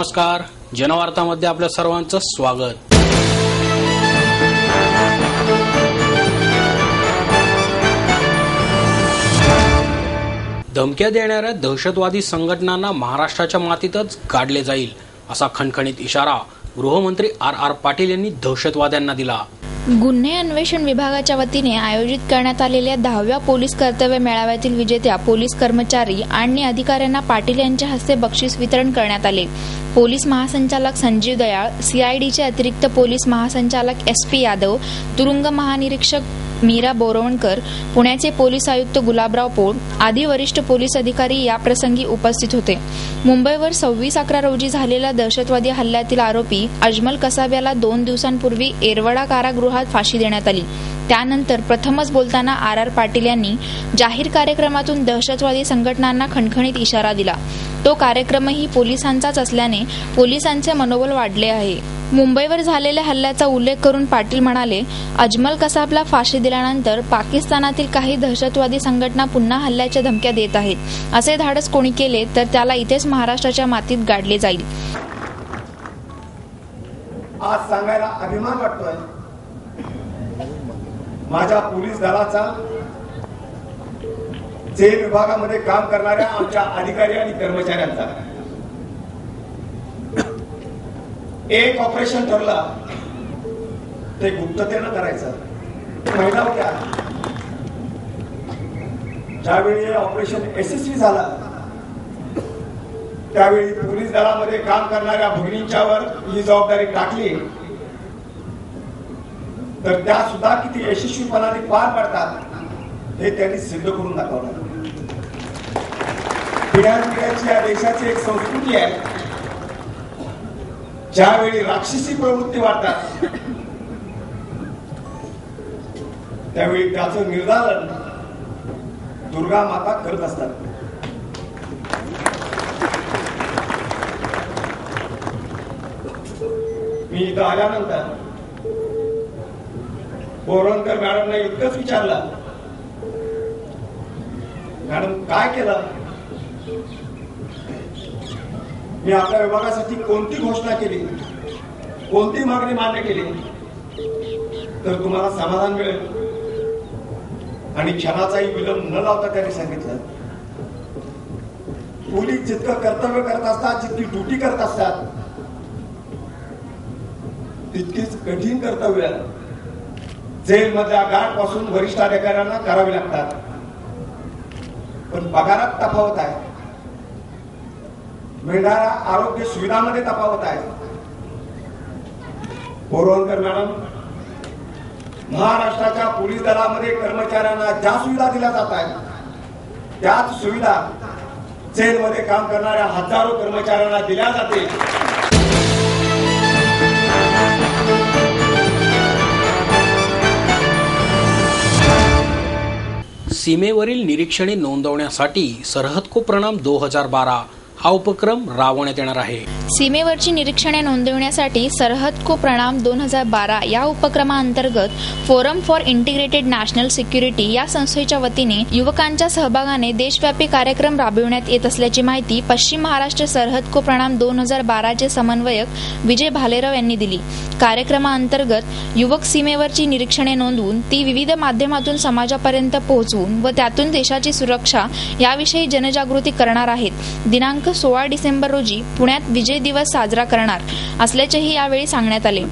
नमस्कार, जनवार्तामध्ये आपल्या सर्वांचं स्वागत। धमक्या देणाऱ्या दहशतवादी संघटनांना महाराष्ट्राच्या मातीतच गाडले जाईल असा खणखणीत इशारा गृहमंत्री आर पाटील यांनी दहशतवाद्यांना दिला। गुन्हे अन्वेषण विभागाच्या वतीने आयोजित करण्यात आलेल्या 10व्या पोलीस कर्तव्य मेळाव्यातील विजेत्या पोलीस कर्मचारी आणि अधिकाऱ्यांना पाटील यांच्या हस्ते बक्षीस वितरण करण्यात आले। पोलीस महासंचालक संजीव दयाळ, सीआयडीचे अतिरिक्त पोलीस महासंचालक SP यादव, तुरुंग महानिरीक्षक मीरा बोरवणकर, पुण्याचे पोलीस आयुक्त गुलाबराव पोळ आदी वरिष्ठ पोलीस अधिकारी या प्रसंगी उपस्थित होते। मुंबईवर 26/11 रोजी झालेल्या दहशतवादी हल्ल्यातील आरोपी अजमल कसाब याला 2 दिवसांपूर्वी येरवडा कारागृहात फाशी देण्यात आली। त्यानंतर प्रथमच बोलताना आर पाटील यांनी जाहीर कार्यक्रमातून दहशतवादी संघटनांना खणखणीत इशारा दिला। तो कार्यक्रमही पोलिसांचाच असल्याने पोलिसांचे मनोबल वाढले आहे। मुंबईवर झालेल्या हल्ल्याचा उल्लेख करून पाटील म्हणाले, अजमल कसाबला फाशी दिल्यानंतर पाकिस्तानातील काही दहशतवादी संघटना पुन्हा हल्ल्याच्या धमक्या देत आहेत। असे धाडस कोणी केले तर त्याला इथेच महाराष्ट्राच्या मातीत गाडले जाईल। आज सांगायला अभिमान वाटतोय माझ्या पोलीस दलाचा, जेल विभागामध्ये काम करणाऱ्या आमच्या अधिकारी आणि कर्मचाऱ्यांचा। एक ऑपरेशन ठरलं ते गुप्ततेनं करायचं। महिला होत्या, ज्यावेळी हे ऑपरेशन यशस्वी झालं त्यावेळी पोलीस दलामध्ये काम करणाऱ्या भगिनींच्यावर ही जबाबदारी टाकली तर त्या सुद्धा किती यशस्वीपणाने पार पडतात हे त्यांनी सिद्ध करून दाखवलं। पिढ्यानपिढ्याची या देशाची एक संस्कृती आहे, ज्यावेळी राक्षसी प्रवृत्ती वाढतात त्यावेळी त्याचं निर्धारण दुर्गा माता करत असतात। मी इथं आल्यानंतर बोरवणकर मॅडमला इतकंच विचारलं, मॅडम काय केलं? मी आपल्या विभागासाठी कोणती घोषणा केली, कोणती मागणी मान्य केली तर तुम्हाला समाधान मिळेल आणि क्षणाचाही विलंब न लावता त्यांनी सांगितलं, पोलीस जितकं कर्तव्य करत असतात, जितकी ड्युटी करत असतात तितकीच कठीण कर्तव्य जेलमधल्या गार्डपासून वरिष्ठ अधिकाऱ्यांना करावी लागतात। पण पगारात तफावत आहे, मिळणाऱ्या आरोग्य सुविधांमध्ये तफावत आहे। बोरवणकर मॅडम, महाराष्ट्राच्या पोलीस दलामध्ये कर्मचाऱ्यांना ज्या सुविधा दिल्या जात आहेत त्याच सुविधा जेलमध्ये काम करणाऱ्या हजारो कर्मचाऱ्यांना दिल्या जातील। सीमेवरील निरीक्षणे नोंदवण्यासाठी सरहद को प्रणाम 2012 हा उपक्रम राबवण्यात येणार आहे। सीमेवरची निरीक्षणे नोंदवण्यासाठी सरहद को प्रणाम 2012 या उपक्रमाअंतर्गत forum for integrated national security या संस्थेच्या वतीने युवकांच्या सहभागाने देशव्यापी कार्यक्रम राबविण्यात येत असल्याची माहिती पश्चिम महाराष्ट्र सरहद को प्रणाम 2012 चे समन्वयक विजय भालेराव यांनी दिली। कार्यक्रमाअंतर्गत युवक सीमेवरची निरीक्षणे नोंदवून ती विविध माध्यमातून समाजापर्यंत पोहोचवून व त्यातून देशाची सुरक्षा याविषयी जनजागृती करणार आहेत। दिनांक 16 डिसेंबर रोजी पुण्यात विजय दिवस साजरा करणार असल्याचेही यावेळी सांगण्यात आले।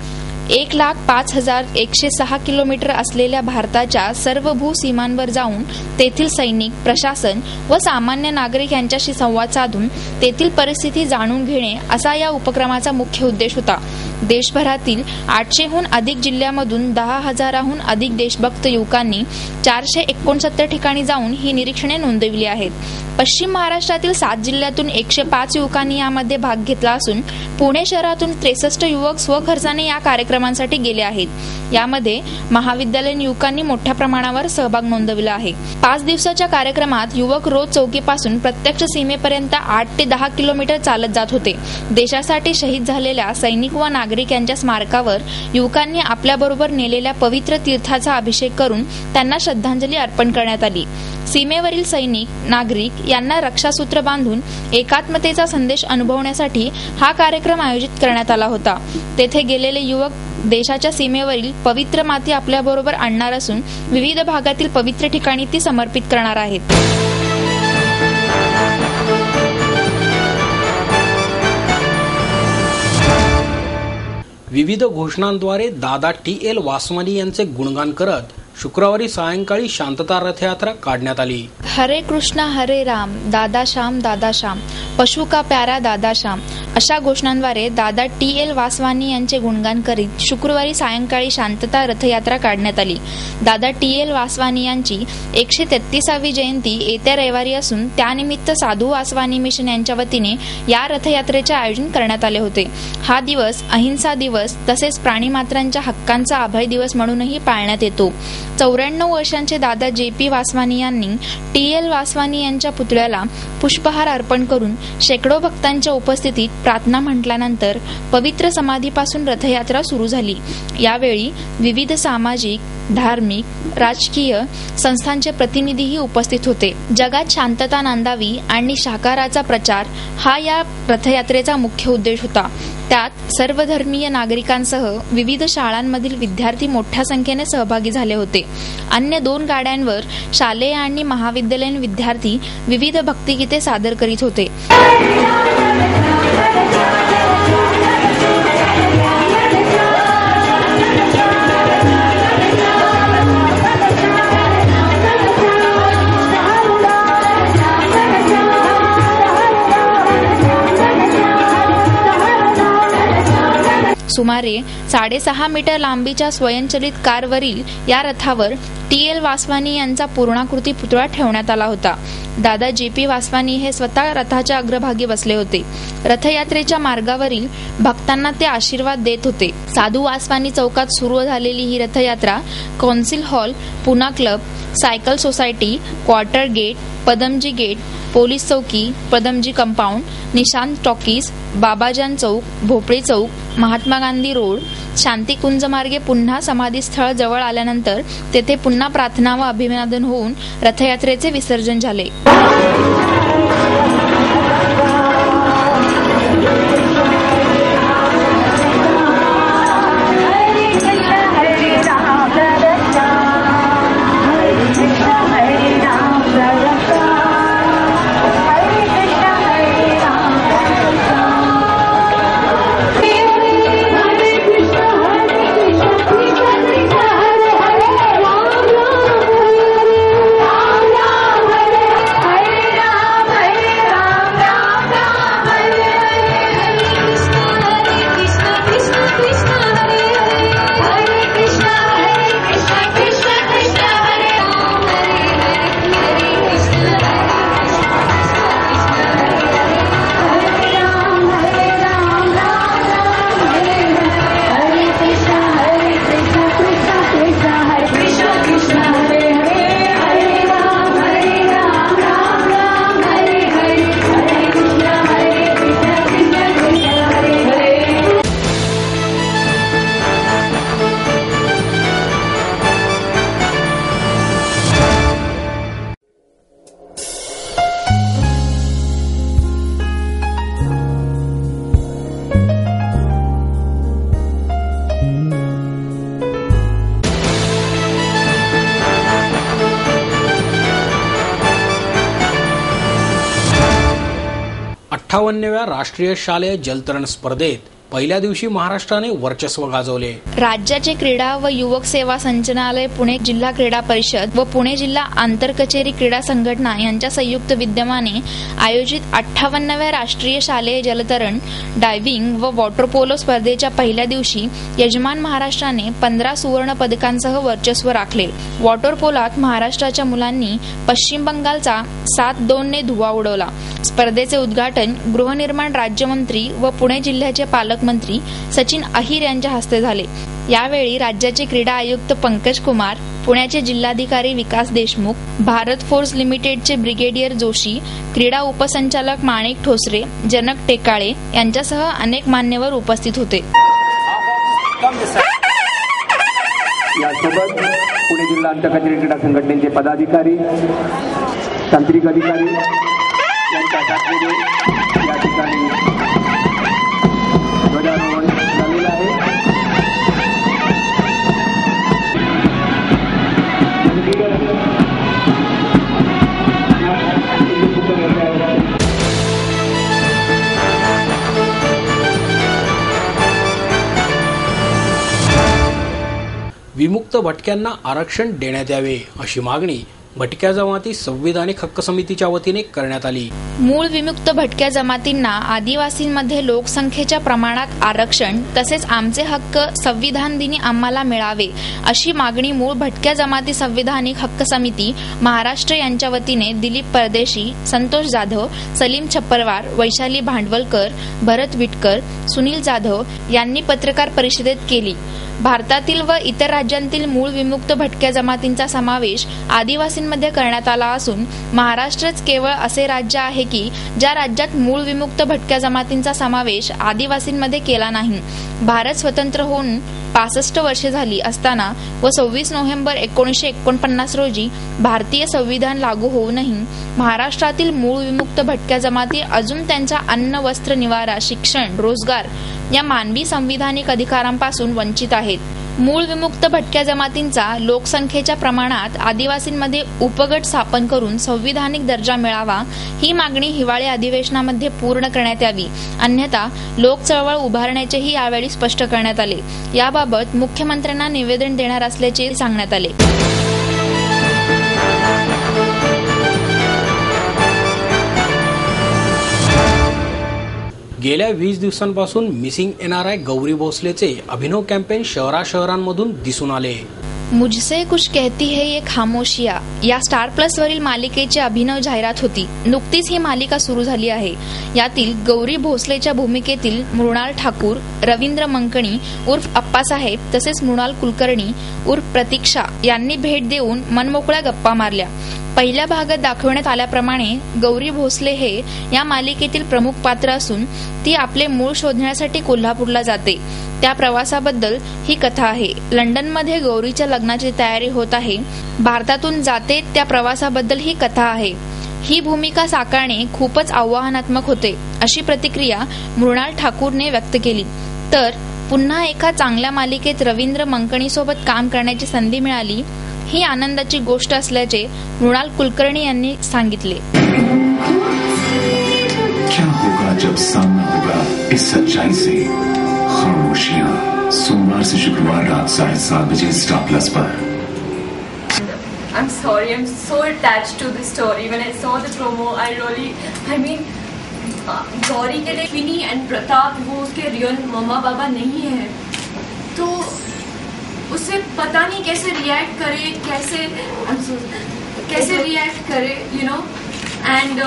1,05,106 किलोमीटर असलेल्या भारताच्या सर्व भूसीमांवर जाऊन तेथील सैनिक, प्रशासन व सामान्य नागरिक यांच्याशी संवाद साधून तेथील परिस्थिती जाणून घेणे असा या उपक्रमाचा मुख्य उद्देश होता। देशभरातील 800हून अधिक जिल्ह्यांमधून 10,000हून अधिक देशभक्त युवकांनी 469 ठिकाणी जाऊन ही निरीक्षणे नोंदवली आहेत। पश्चिम महाराष्ट्रातील 7 जिल्ह्यातून 105 युवकांनी यामध्ये भाग घेतला असून पुणे शहरातून 63 युवक स्वखर्चाने या कार्यक्रमांसाठी गेले आहेत। यामध्ये महाविद्यालयीन युवकांनी मोठ्या प्रमाणावर सहभाग नोंदवला आहे। 5 दिवसाच्या कार्यक्रमात युवक रोज चौकीपासून प्रत्यक्ष सीमेपर्यंत 8 ते 10 किलोमीटर चालत जात होते। देशासाठी शहीद झालेल्या सैनिक व नागरिक यांच्या स्मारकावर युवकांनी आपल्याबरोबर नेलेल्या पवित्र तीर्थाचा अभिषेक करून त्यांना श्रद्धांजली अर्पण करण्यात आली. सीमेवरील सैनिक, नागरिक यांना रक्षासूत्र बांधून एकात्मतेचा संदेश अनुभवण्यासाठी हा कार्यक्रम आयोजित करण्यात आला होता. तेथे गेलेले युवक देशाच्या सीमेवरील पवित्र माती आपल्याबरोबर आणणार असून विविध भागातील पवित्र ठिकाणी ती समर्पित करणार आहेत. विविध घोषणांद्वारे दादा टी.एल. वासवानी यांचे गुणगान करत शुक्रवारी सायंकाळी शांतता रथयात्रा काढण्यात आली. हरे कृष्णा हरे राम, दादा श्याम पशु का प्यारा दादा श्याम अशा घोषणांद्वारे दादा टी.एल. वासवानी यांचे गुणगान करीत शुक्रवारी सायंकाळी शांतता रथयात्रा काढण्यात आली. दादा टी.एल. वासवानी यांची 133वी जयंती येत्या रविवारी असून त्यानिमित्त साधू वासवानी मिशन यांच्या वतीने या रथयात्रेचे आयोजन करण्यात आले होते. हा दिवस अहिंसा दिवस तसेच प्राणीमात्रांच्या हक्कांचा अभय दिवस म्हणूनही पाळण्यात येतो. 94 वर्षांचे दादा जे.पी. वासवानी यांनी टी.एल. वासवानी यांच्या पुतळ्याला पुष्पहार अर्पण करून शेकडो भक्तांच्या उपस्थितीत प्रार्थना म्हटल्यानंतर पवित्र समाधीपासून रथयात्रा सुरू झाली. यावेळी विविध सामाजिक, धार्मिक, राजकीय संस्थांचे प्रतिनिधीही उपस्थित होते. जगात शांतता नांदावी आणि शाकाहाराचा प्रचार हा या रथयात्रेचा मुख्य उद्देश होता. त्यात सर्वधर्मीय नागरिकांसह विविध शाळांमधील विद्यार्थी मोठ्या संख्येने सहभागी झाले होते. अन्य 2 गाड्यांवर शालेय आणि महाविद्यालयीन विद्यार्थी विविध भक्तिगीते सादर करीत होते. सुमारे 6.5 मीटर लांबीच्या स्वयंचलित कारवरील या रथावर टी.एल. वासवानी यांचा पूर्णाकृती पुतळा ठेवण्यात आला होता. दादा जे.पी. वासवानी हे स्वतः रथाच्या अग्रभागी बसले होते. रथयात्रेच्या मार्गावरील भक्तांना ते आशीर्वाद देत होते. साधू वासवानी चौकात सुरू झालेली ही रथयात्रा council hall, Poona club, cycle society, quarter gate, Padamji gate, police चौकी, पदमजी कंपाऊंड, निशांत टॉकीज, बाबाजान चौक, भोपळे चौक, महात्मा गांधी रोड, शांतिकुंज मार्गे पुन्हा समाधीस्थळ जवळ आल्यानंतर तेथे पुन्हा प्रार्थना व अभिवादन होऊन रथयात्रेचे विसर्जन झाले. व्या राष्ट्रीय शालेय जलतरण स्पर्धेत पहिल्या दिवशी महाराष्ट्राने वर्चस्व गाजवले. राज्याचे क्रीडा व युवक सेवा संचालनालय, पुणे जिल्हा क्रीडा परिषद व पुणे जिल्हा आंतर कचेरी क्रीडा संघटना यांच्या संयुक्त विद्यमाने आयोजित 58व्या राष्ट्रीय शालेय जलतरण, डायव्हिंग व वॉटर पोलो स्पर्धेच्या पहिल्या दिवशी यजमान महाराष्ट्राने 15 सुवर्ण पदकांसह वर्चस्व राखले. वॉटर पोलात महाराष्ट्राच्या मुलांनी पश्चिम बंगालचा 7-2 ने धुव्वा उडवला. स्पर्धेचे उद्घाटन गृहनिर्माण राज्यमंत्री व पुणे जिल्ह्याचे पालकमंत्री सचिन अहिर यांच्या हस्ते झाले. यावेळी राज्याचे क्रीडा आयुक्त पंकज कुमार, पुण्याचे जिल्हाधिकारी विकास देशमुख, भारत फोर्स लिमिटेडचे ब्रिगेडियर जोशी, क्रीडा उपसंचालक माणिक ठोसरे, जनक टेकाळे यांच्यासह अनेक मान्यवर उपस्थित होते. यासोबत पुणे जिल्हा अंतर्गत क्रीडा संघटनेचे पदाधिकारी, तांत्रिक अधिकारी यांच्या साथीने या ठिकाणी ध्वजारोहण झालेलं आहे. विमुक्त भटक्यांना आरक्षण देण्यात यावे अशी मागणी भटक्या जमाती संविधानिक हक्क समितीच्या वतीने करण्यात आली. मूळ विमुक्त भटक्या जमातींना आदिवासींमध्ये लोकसंख्येच्या प्रमाणात आरक्षण तसेच आमचे हक्क संविधान दिनी आम्हाला मिळावे अशी मागणी मूळ भटक्या जमाती संविधानिक हक्क समिती महाराष्ट्र यांच्या वतीने दिलीप परदेशी, संतोष जाधव, सलीम छप्परवार, वैशाली भांडवलकर, भरत विटकर, सुनील जाधव यांनी पत्रकार परिषदेत केली. भारतातील व इतर राज्यांतील मूळ विमुक्त भटक्या जमातींचा समावेश आदिवासींमध्ये करण्यात आला असून महाराष्ट्रच केवळ असे राज्य आहे की ज्या राज्यात मूळ विमुक्त भटक्या जमातींचा समावेश आदिवासींमध्ये केला नाही. भारत स्वतंत्र होऊन 65 वर्षे झाली असताना व 26 नोव्हेंबर 1949 रोजी भारतीय संविधान लागू होऊनही महाराष्ट्रातील मूळ विमुक्त भटक्या जमाती अजून त्यांच्या अन्न, वस्त्र, निवारा, शिक्षण, रोजगार या मानवी संविधानिक अधिकारांपासून वंचित आहेत. मूळ विमुक्त भटक्या जमातींचा लोकसंख्येच्या प्रमाणात आदिवासींमध्ये उपगट स्थापन करून संविधानिक दर्जा मिळावा ही मागणी हिवाळी अधिवेशनामध्ये पूर्ण करण्यात यावी, अन्यथा लोक चळवळ उभारण्याचेही यावेळी स्पष्ट करण्यात आले. याबाबत मुख्यमंत्र्यांना निवेदन देणार असल्याचे सांगण्यात आले. गेल्या 20 दिवसांपासून मिसिंग NRI गौरी भोसलेचे अभिनव कॅम्पेन शहरांमधून दिसून आले. मुझसे कुछ कहती है ये खामोशिया या स्टार प्लस वरील मालिकेची अभिनव जाहिरात होती. नुकतीच ही मालिका सुरू झाली आहे. यातील गौरी भोसलेच्या भूमिकेतील मृणाल ठाकूर, रवींद्र मंकणी उर्फ अप्पासाहेब तसेच मृणाल कुलकर्णी उर्फ प्रतीक्षा यांनी भेट देऊन मनमोकळ्या गप्पा मारल्या. पहिल्या भागात दाखवण्यात आल्याप्रमाणे गौरी भोसले हे या मालिकेतील प्रमुख पात्र असून ती आपले मूळ शोधण्यासाठी कोल्हापूरला जाते. त्या प्रवासाबद्दल ही कथा आहे. लंडनमध्ये गौरीच्या लग्नाची तयारी होत आहे. भारतातून जाते त्या प्रवासाबद्दल ही कथा आहे. ही भूमिका साकारणे खूपच आव्हानात्मक होते अशी प्रतिक्रिया मृणाल ठाकूरने व्यक्त केली. तर पुन्हा एका चांगल्या मालिकेत रवींद्र मंकणीसोबत काम करण्याची संधी मिळाली ही आनंदाची गोष्ट असल्याचे मृणाल कुलकर्णी यांनी सांगितले. क्या होगा जब सामना होगा इस सच्चाई से? खामोशियां, सोमवार से शुक्रवार रात 7:30 बजे star plus per. I'm sorry, I'm so attached to this story. When I saw the promo, I mean, Gauri के लिए विनी एंड प्रताप वो उसके रियल मम्मा पापा नहीं है, तो उसे पता नहीं कैसे रिएक्ट करे, कैसे रिएक्ट करे, यू नो. एंड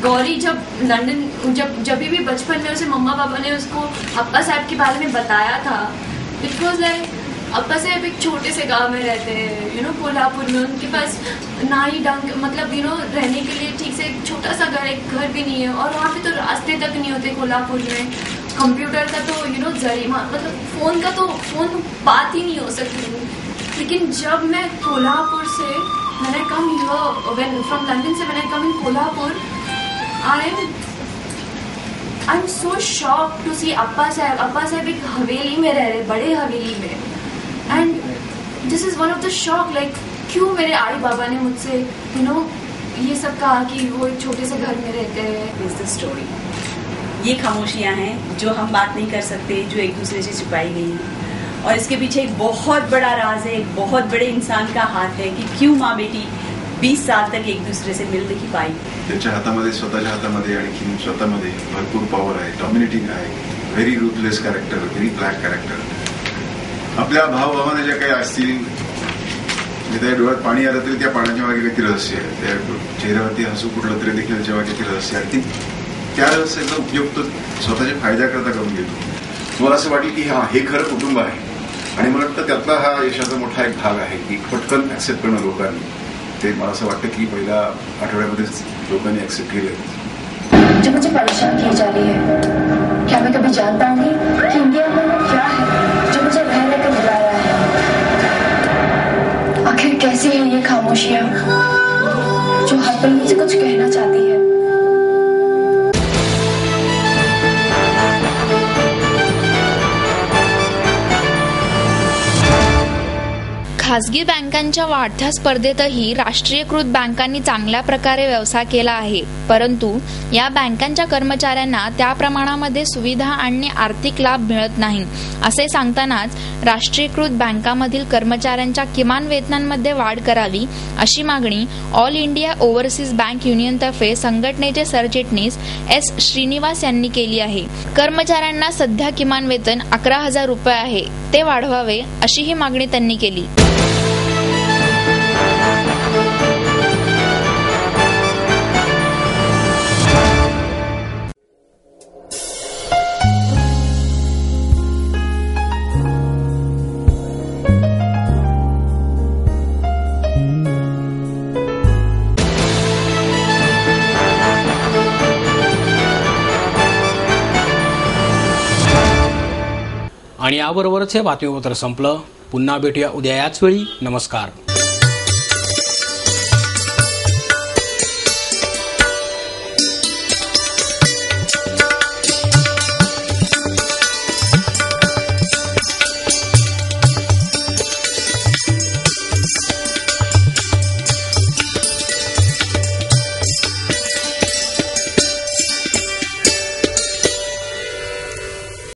गौरी जब लंदन जब भी बचपन में उसे मम्मा पापा ने उसको अप्पा साहब के बारे में बताया था, इट वॉज लाइक अप्पा साहब एक छोटे से गांव में रहते हैं, यू नो, कोल्हापुर में. उनके पास ना ही ढंग मतलब यू नो रहने के लिए ठीक से एक छोटा सा घर भी नहीं है, और वहाँ पे तो रास्ते तक नहीं होते कोल्हापुर में. कंप्यूटर का तो यू नो जरिमा मतलब फोन बात ही नहीं हो सकती. लेकिन जब मैं कोल्हापुर से मैंने कम फ्रॉम लंदन से मैंने come in Kolhapur, I am so shock to see Appa Saheb एक हवेली में रह रहे, बड़े हवेली में. And this is one of the shock, like क्यों मेरे आई बाबा ने मुझसे यू नो ये सब कहा कि वो एक छोटे से घर में रहते हैं. Is the story. ये खामोशियां हैं जो हम बात नहीं कर सकते, जो एक दूसरे से छुपाई गई हैं, और इसके पीछे एक बहुत बड़ा राज है, एक बहुत बड़े इंसान का हाथ है कि क्यों माँ बेटी 20 साल तक एक दूसरे से मिल नहीं पाई. त्यांच्या हातामध्ये, स्वतःच्या हातामध्ये आणखी स्वतःमध्ये भरपूर पॉवर आहे, डॉमिनेटिंग आहे, very ruthless character, very black character. आपल्या भावभावना ज्या काही असतील, त्या डोळ्यात पाणी आलं तरी त्या पाण्याच्या मागे काहीतरी रहस्य आहे, त्या चेहऱ्यावरती हसू कुठलं तरी देखील त्याच्या मागे काहीतरी रहस्य आहे. त्या रहस्याचा उपयोग तो स्वतःच्या फायद्याकरता करून घेतो. मला असं वाटेल की हे खरं कुटुंब आहे, आणि मला वाटतं त्यातला हा यशाचा मोठा एक भाग आहे की पटकन ऍक्सेप्ट करणं लोकांनी. ते मला असं वाटतं की पहिल्या आठवड्यामध्येच लोकांनी ऍक्सेप्ट केलं. जो मुझे परेशान की जा रही है, क्या मैं कभी जान पाऊंगी कि इंडिया में क्या है जो आखिर कैसी है ये खामोशियां जो हर पल मुझसे कुछ कहना चाहती है। खासगी बँकांच्या वाढत्या स्पर्धेतही राष्ट्रीयकृत बँकांनी चांगल्या प्रकारे व्यवसाय केला आहे, परंतु या बँकांच्या कर्मचाऱ्यांना त्या प्रमाणामध्ये सुविधा आणि आर्थिक लाभ मिळत नाही असे सांगतानाच राष्ट्रीयकृत बँकांमधील कर्मचाऱ्यांच्या किमान वेतनांमध्ये वाढ करावी अशी मागणी ऑल इंडिया ओव्हरसीज बँक युनियनतर्फे संघटनेचे सरचिटणीस एस श्रीनिवास यांनी केली आहे। कर्मचाऱ्यांना सध्या किमान वेतन 11,000 रुपये आहे, ते वाढवावे अशी ही मागणी त्यांनी केली। आणि याबरोबरच हे बातमीपत्र संपलं। पुन्हा भेटूया उद्या याच वेळी। नमस्कार।